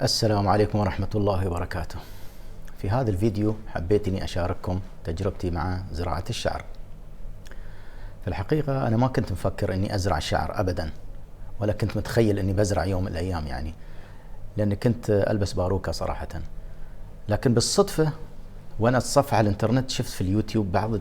السلام عليكم ورحمة الله وبركاته. في هذا الفيديو حبيت اني اشارككم تجربتي مع زراعة الشعر. في الحقيقة انا ما كنت مفكر اني ازرع شعر ابدا، ولا كنت متخيل اني بزرع يوم من الايام يعني، لاني كنت البس باروكة صراحة. لكن بالصدفة وانا اتصفح على الانترنت شفت في اليوتيوب بعض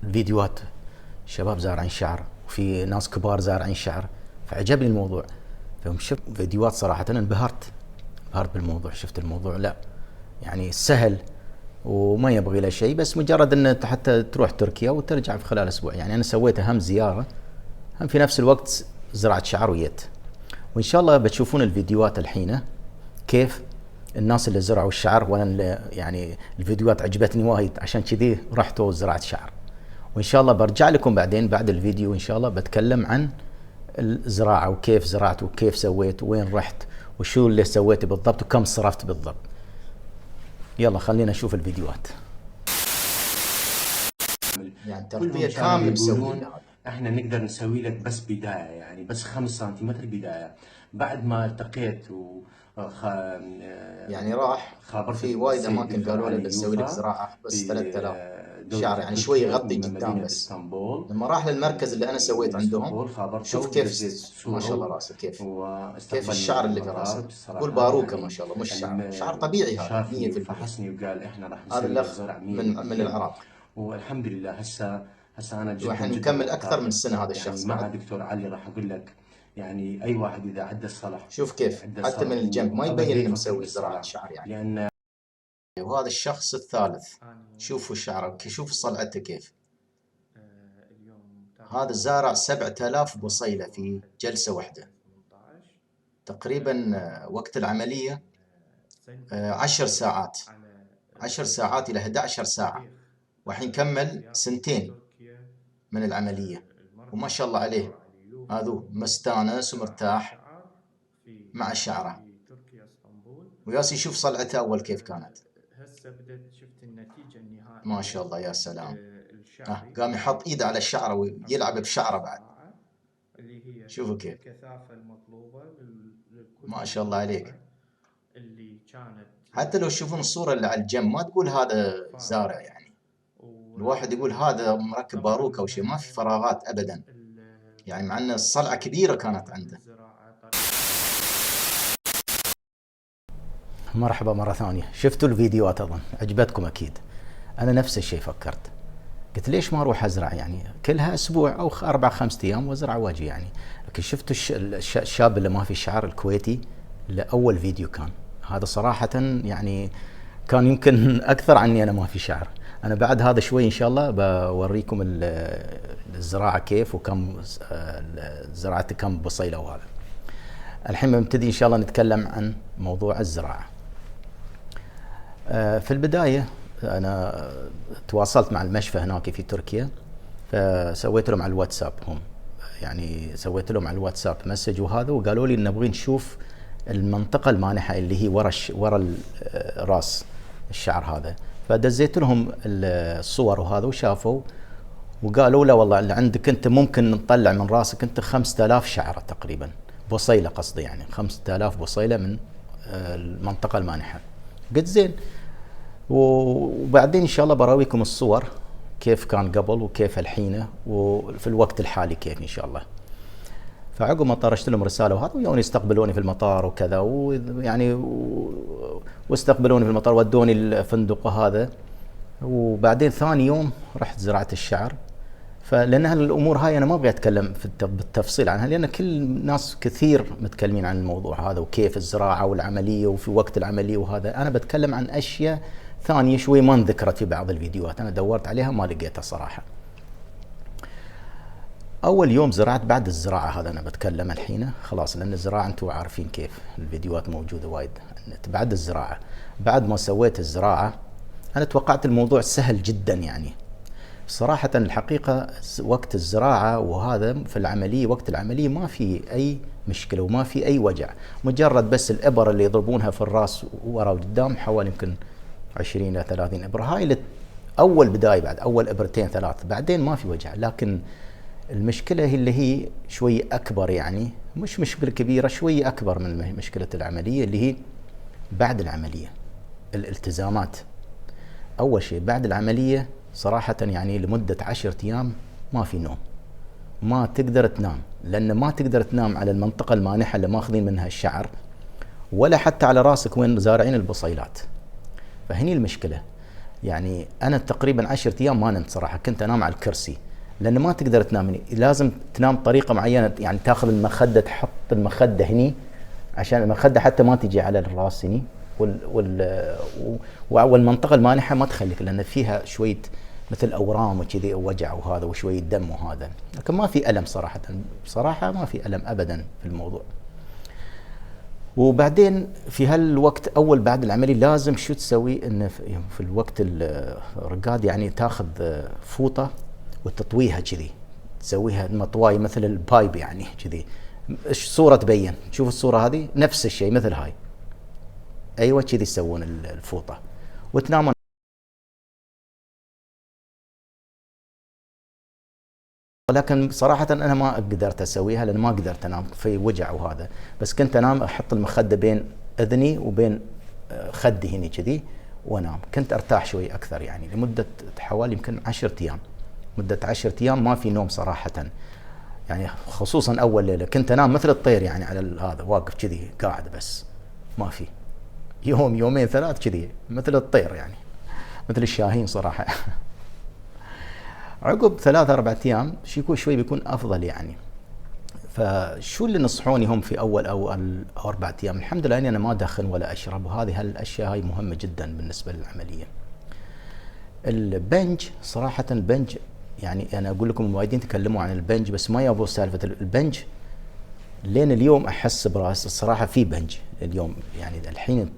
الفيديوهات شباب زارعين شعر وفي ناس كبار زارعين شعر، فعجبني الموضوع. فيوم شفت فيديوهات صراحة انبهرت بالموضوع. شفت الموضوع لا يعني سهل وما يبغي له شيء، بس مجرد ان حتى تروح تركيا وترجع في خلال اسبوع. يعني انا سويتها هم زيارة، هم في نفس الوقت زرعت شعر ويت. وان شاء الله بتشوفون الفيديوهات الحين كيف الناس اللي زرعوا الشعر، وانا يعني الفيديوهات عجبتني وايد، عشان كذي رحت وزرعت شعر. وان شاء الله برجع لكم بعدين بعد الفيديو ان شاء الله بتكلم عن الزراعة وكيف زرعت وكيف سويت وين رحت وشو اللي سويته بالضبط وكم صرفت بالضبط. يلا خلينا نشوف الفيديوهات. يعني تغطية كاملة مسويها. احنا نقدر نسوي لك بس بداية، يعني بس 5 سنتيمتر بداية. بعد ما التقيت و يعني راح خابرت في وايد السيد اماكن دكتور قالوا له علي بسوي لك يوفا زراعة بس 3000 بدولة شعر، يعني شوي تركيا يغطي من قدام مدينة بس. اسطنبول. لما راح للمركز اللي انا سويت من عندهم، اسطنبول خابرته شوف كيف ودزيت ما شاء الله صورة راسه، كيف واستقبلني الشعر اللي في بالمطار. راسه. تقول بصراحة باروكة ما يعني شاء الله، مش شعر، شعر طبيعي هذا شافني 100%. وفحصني وقال احنا راح هذا نسوي لك الاخ زرع من 100%. العراق، والحمد لله هسه انا جدا والحين جدا مكمل اكثر من مرتاح. السنة هذا يعني الشخص مع بعد. دكتور علي راح اقول لك، يعني اي واحد اذا عنده الصلح شوف كيف عنده حتى من الصلح الجنب ما وابدا يبين انه يفكر مسوي زراعة بالصلاح، شعر يعني. لان وهذا الشخص الثالث، شوفوا شعره، شوفوا صلعته كيف. هذا زارع 7000 بصيلة في جلسة واحدة تقريبا. وقت العملية 10 ساعات، 10 ساعات إلى 11 ساعة، والحين كمل سنتين من العملية، وما شاء الله عليه. هذا مستانس ومرتاح مع شعره. وياسي شوف صلعته أول كيف كانت، ما شاء الله يا سلام. قام يحط إيده على الشعره ويلعب بشعره بعد. شوفوا كيف، ما شاء الله عليك. حتى لو تشوفون الصورة اللي على الجنب ما تقول هذا زارع، يعني الواحد يقول هذا مركب باروكة أو شيء، ما في فراغات أبدا، يعني مع أن الصلعة كبيرة كانت عنده. مرحبا مرة ثانية. شفتوا الفيديوهات أظن عجبتكم أكيد. أنا نفس الشيء فكرت، قلت ليش ما أروح أزرع يعني كلها أسبوع أو 4-5 أيام وأزرع واجي يعني. لكن شفتوا الشاب اللي ما في شعر الكويتي اللي أول فيديو كان هذا صراحة، يعني كان يمكن أكثر عني أنا ما في شعر. أنا بعد هذا شوي إن شاء الله بوريكم الزراعة كيف وكم زراعتي كم بصيلة. وهذا الحين بنبتدي إن شاء الله نتكلم عن موضوع الزراعة. في البداية أنا تواصلت مع المشفى هناك في تركيا، فسويت لهم على الواتساب، هم يعني سويت لهم على الواتساب مسج وهذا، وقالوا لي نبغي نشوف المنطقة المانحة اللي هي ورا راس الشعر هذا. فدزيت لهم الصور وهذا وشافوا، وقالوا لا والله اللي عندك انت ممكن نطلع من راسك انت 5000 شعرة تقريبا، بصيلة قصدي، يعني 5000 بصيلة من المنطقة المانحة. قلت زين، وبعدين ان شاء الله براويكم الصور كيف كان قبل وكيف الحين وفي الوقت الحالي كيف ان شاء الله. فعقب ما طرشت لهم رساله وهذا، ويوني يستقبلوني في المطار وكذا، ويعني واستقبلوني في المطار ودوني الفندق وهذا. وبعدين ثاني يوم رحت زرعت الشعر. فلان الامور هاي انا ما ابغى اتكلم بالتفصيل عنها، لان كل الناس كثير متكلمين عن الموضوع هذا وكيف الزراعه والعمليه وفي وقت العمليه وهذا. انا بتكلم عن اشياء ثانيه شوي ما انذكرت في بعض الفيديوهات، انا دورت عليها ما لقيتها صراحه. اول يوم زرعت بعد الزراعه، هذا انا بتكلم الحين خلاص، لان الزراعه انتم عارفين كيف الفيديوهات موجوده وايد النت. بعد الزراعه، بعد ما سويت الزراعه، انا توقعت الموضوع سهل جدا يعني صراحة. الحقيقة وقت الزراعة وهذا في العملية، وقت العملية ما في أي مشكلة وما في أي وجع، مجرد بس الإبر اللي يضربونها في الرأس ورا وقدام حوالي يمكن 20 إلى 30 إبرة، هاي أول بداية، بعد أول إبرتين 3 بعدين ما في وجع. لكن المشكلة هي اللي هي شوي أكبر، يعني مش مشكلة كبيرة، شوي أكبر من مشكلة العملية، اللي هي بعد العملية الالتزامات. أول شيء بعد العملية صراحة يعني لمدة 10 أيام ما في نوم، ما تقدر تنام، لأن ما تقدر تنام على المنطقة المانحة اللي ماخذين منها الشعر، ولا حتى على راسك وين زارعين البصيلات. فهني المشكلة. يعني أنا تقريبا 10 أيام ما نمت صراحة، كنت أنام على الكرسي، لأن ما تقدر تنام. لازم تنام بطريقة معينة، يعني تاخذ المخدة، تحط المخدة هني عشان المخدة حتى ما تجي على الراس هني، والمنطقة المانحة ما تخليك، لأن فيها شوية مثل أورام وكذي ووجع وهذا وشوية دم وهذا، لكن ما في ألم صراحة. بصراحة ما في ألم أبدا في الموضوع. وبعدين في هالوقت أول بعد العملية لازم شو تسوي؟ إن في الوقت الرقاد يعني تاخذ فوطة وتطويها كذي، تسويها مطواي مثل البايب يعني كذي. الصورة تبين، تشوف الصورة هذه نفس الشيء مثل هاي، أيوة كذي يسوون الفوطة وتنامون. لكن صراحة أنا ما قدرت أسويها، لأن ما قدرت أنام في وجع وهذا، بس كنت أنام أحط المخدة بين أذني وبين خدي هني كذي وأنام، كنت أرتاح شوي أكثر يعني لمدة حوالي يمكن 10 أيام. مدة 10 أيام ما في نوم صراحة، يعني خصوصا أول ليلة كنت أنام مثل الطير يعني على هذا، واقف كذي قاعد بس ما في. يوم يومين ثلاث كذي مثل الطير يعني، مثل الشاهين صراحة. عقب 3-4 أيام شوي بيكون أفضل يعني. فشو اللي نصحوني هم في أول أو 4 أيام؟ الحمد لله أني أنا ما أدخن ولا أشرب، وهذه هالأشياء هاي مهمة جدا بالنسبة للعملية. البنج صراحة البنج يعني أنا أقول لكم الوايدين تكلموا عن البنج بس ما يابوا سالفة البنج. لين اليوم أحس براس الصراحة في بنج اليوم، يعني الحين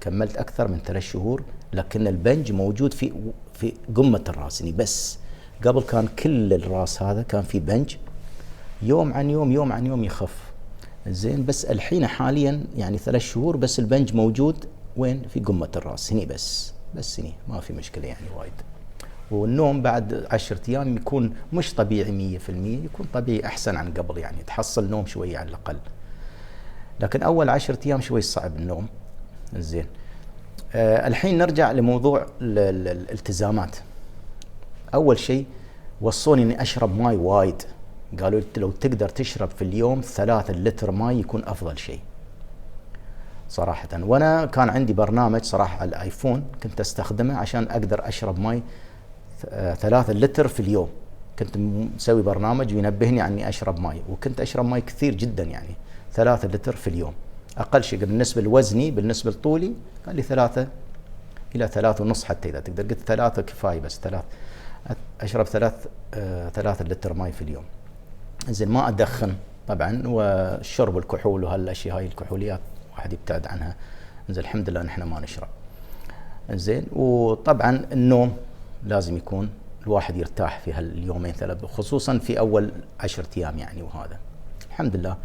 كملت أكثر من 3 شهور، لكن البنج موجود في قمة الراس يعني. بس قبل كان كل الراس هذا كان في بنج، يوم عن يوم يوم عن يوم يخف. زين بس الحين حاليا يعني 3 شهور بس البنج موجود وين؟ في قمة الراس هني بس هني ما في مشكلة يعني وايد. والنوم بعد 10 أيام يكون مش طبيعي 100%، يكون طبيعي أحسن عن قبل يعني، تحصل نوم شوية على الأقل. لكن أول 10 أيام شوي صعب النوم. زين الحين نرجع لموضوع الالتزامات. أول شيء وصوني إني أشرب ماي وايد، قالوا لي لو تقدر تشرب في اليوم 3 لتر ماي يكون أفضل شيء صراحة. وأنا كان عندي برنامج صراحة على الآيفون كنت أستخدمه عشان أقدر أشرب ماي 3 لتر في اليوم. كنت مسوي برنامج وينبهني عني أشرب ماي، وكنت أشرب ماي كثير جدا يعني 3 لتر في اليوم. أقل شيء بالنسبة لوزني بالنسبة لطولي قال لي 3 إلى 3.5 حتى إذا تقدر، قلت 3 كفاية، بس 3 أشرب 3 لتر ماي في اليوم. زين ما أدخن طبعا، والشرب الكحول وهالأشياء هاي الكحوليات واحد يبتعد عنها. زين الحمد لله نحن ما نشرب. زين وطبعا النوم لازم يكون الواحد يرتاح في هاليومين 3، خصوصا في أول 10 أيام يعني. وهذا الحمد لله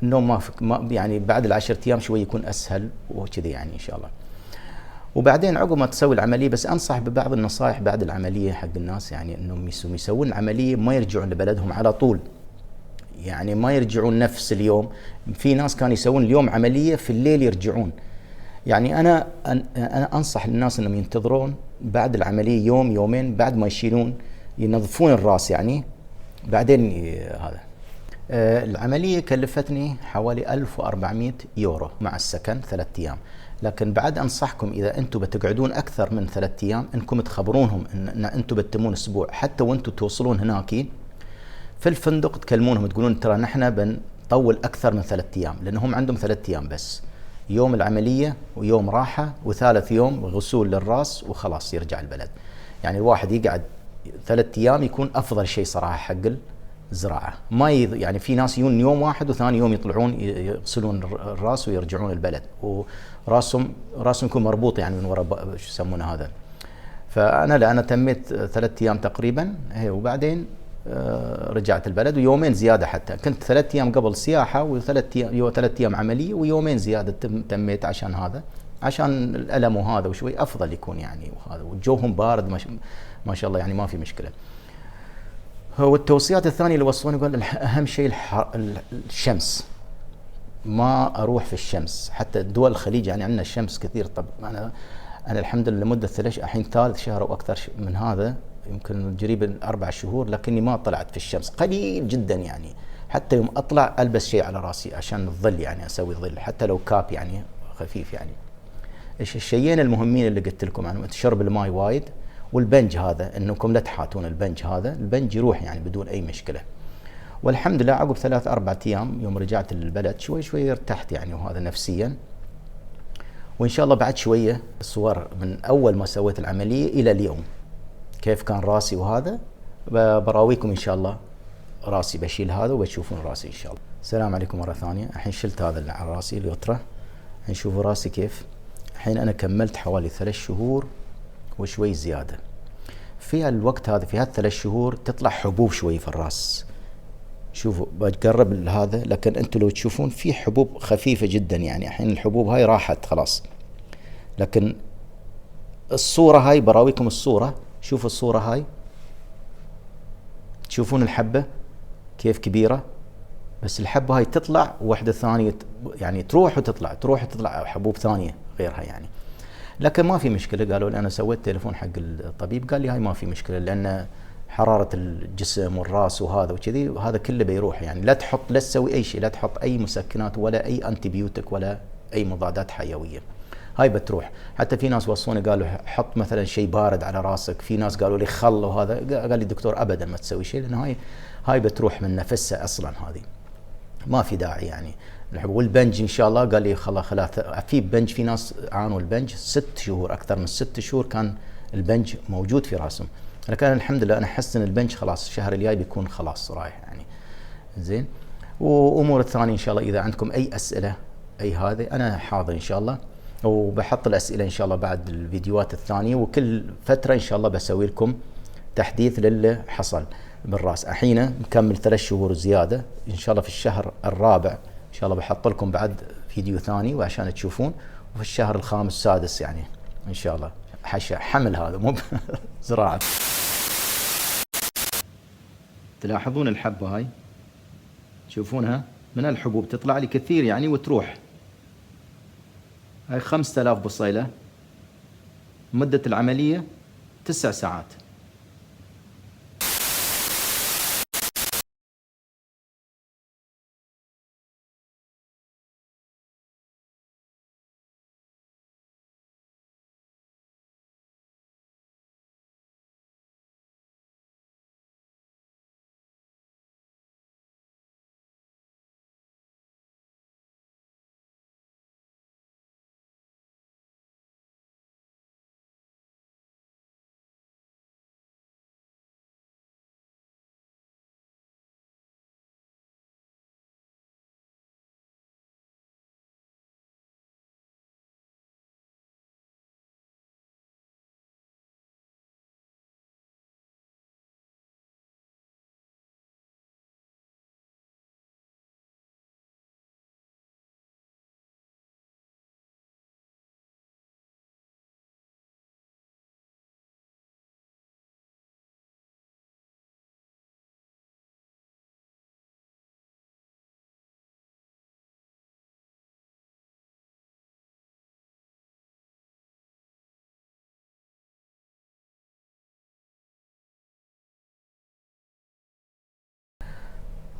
النوم ما يعني بعد 10 أيام شوي يكون أسهل وكذا يعني إن شاء الله. وبعدين عقب ما تسوي العملية، بس أنصح ببعض النصائح بعد العملية حق الناس، يعني أنهم يسوون العملية ما يرجعون لبلدهم على طول، يعني ما يرجعون نفس اليوم. في ناس كانوا يسوون اليوم عملية في الليل يرجعون. يعني أنا أنصح الناس أنهم ينتظرون بعد العملية يوم يومين بعد ما يشيلون ينظفون الرأس يعني، بعدين هذا. العملية كلفتني حوالي 1400 يورو مع السكن 3 أيام. لكن بعد أنصحكم إذا أنتم بتقعدون أكثر من 3 أيام أنكم تخبرونهم إن أنتم بتتمون أسبوع، حتى وأنتم توصلون هناك في الفندق تكلمونهم تقولون ترى نحن بنطول أكثر من 3 أيام، لأنهم عندهم 3 أيام بس، يوم العملية ويوم راحة وثالث يوم غسول للرأس وخلاص يرجع البلد. يعني الواحد يقعد 3 أيام يكون أفضل شيء صراحة حق الزراعة. ما يعني في ناس يجون يوم واحد وثاني يوم يطلعون يغسلون الرأس ويرجعون البلد، وراسهم يكون مربوط يعني من وراء شو يسمونه هذا. فأنا لا، أنا تميت 3 أيام تقريبا وبعدين رجعت البلد، ويومين زيادة حتى كنت 3 أيام قبل سياحة و3 أيام عملية ويومين زيادة تميت عشان هذا، عشان الألم وهذا وشوي أفضل يكون يعني. وهذا وجوهم بارد ما شاء الله يعني ما في مشكلة. والتوصيات الثانية اللي وصوني قال أهم شيء الشمس. ما اروح في الشمس. حتى دول الخليج يعني عندنا الشمس كثير. طب انا الحمد لله لمده الحين ثالث شهر او اكثر من هذا، يمكن قريب 4 شهور، لكني ما طلعت في الشمس قليل جدا يعني. حتى يوم اطلع البس شيء على راسي عشان الظل، يعني اسوي ظل حتى لو كاب يعني خفيف يعني. الشيئين المهمين اللي قلت لكم عنهم، شرب الماء وايد، والبنج هذا انكم لا تحاتون البنج هذا، البنج يروح يعني بدون اي مشكله. والحمد لله عقب 3-4 ايام يوم رجعت للبلد شوي شوي ارتحت يعني، وهذا نفسيا. وان شاء الله بعد شويه الصور من اول ما سويت العمليه الى اليوم كيف كان راسي، وهذا براويكم ان شاء الله. راسي بشيل هذا وبتشوفون راسي ان شاء الله. السلام عليكم مره ثانيه. الحين شلت هذا اللي على راسي اليوترا، الحين شوفوا راسي كيف. الحين انا كملت حوالي 3 شهور وشوي زياده. في الوقت هذا في هال3 شهور تطلع حبوب شوي في الراس. شوفوا بقرب هذا، لكن انتم لو تشوفون في حبوب خفيفه جدا يعني. الحين الحبوب هاي راحت خلاص، لكن الصوره هاي براويكم الصوره. شوفوا الصوره هاي، تشوفون الحبه كيف كبيره، بس الحبه هاي تطلع وحده ثانيه يعني، تروح وتطلع تروح وتطلع حبوب ثانيه غيرها يعني. لكن ما في مشكله. قالوا لي انا سويت تليفون حق الطبيب قال لي هاي ما في مشكله، لان حراره الجسم والراس وهذا وكذي، وهذا كله بيروح يعني. لا تحط، لا تسوي اي شيء، لا تحط اي مسكنات ولا اي انتيبيوتيك ولا اي مضادات حيويه، هاي بتروح. حتى في ناس وصوني قالوا حط مثلا شيء بارد على راسك، في ناس قالوا لي خل، وهذا قال لي الدكتور ابدا ما تسوي شيء، لان هاي بتروح من نفسها اصلا، هذه ما في داعي يعني. والبنج ان شاء الله قال لي خلاص في بنج، في ناس عانوا البنج 6 شهور، اكثر من 6 شهور كان البنج موجود في راسهم. لكن الحمد لله انا احس ان البنج خلاص الشهر الجاي بيكون خلاص رايح يعني. زين. وامور الثانيه ان شاء الله اذا عندكم اي اسئله اي هذه انا حاضر ان شاء الله، وبحط الاسئله ان شاء الله بعد الفيديوهات الثانيه. وكل فتره ان شاء الله بسوي لكم تحديث للي حصل بالراس. الحين مكمل 3 شهور زياده، ان شاء الله في الشهر الرابع ان شاء الله بحط لكم بعد فيديو ثاني وعشان تشوفون. وفي الشهر الخامس السادس يعني ان شاء الله حمل هذا مو زراعه. تلاحظون الحبه هاي، تشوفونها من الحبوب تطلع لي كثير يعني وتروح. هاي 5000 بصيله، مده العمليه 9 ساعات.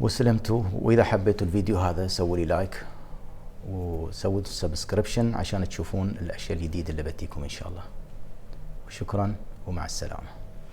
وسلمتوا. واذا حبيتوا الفيديو هذا سووا لي لايك وسووا سبسكريبشن عشان تشوفون الاشياء الجديده اللي بتيكم ان شاء الله. وشكرا ومع السلامه.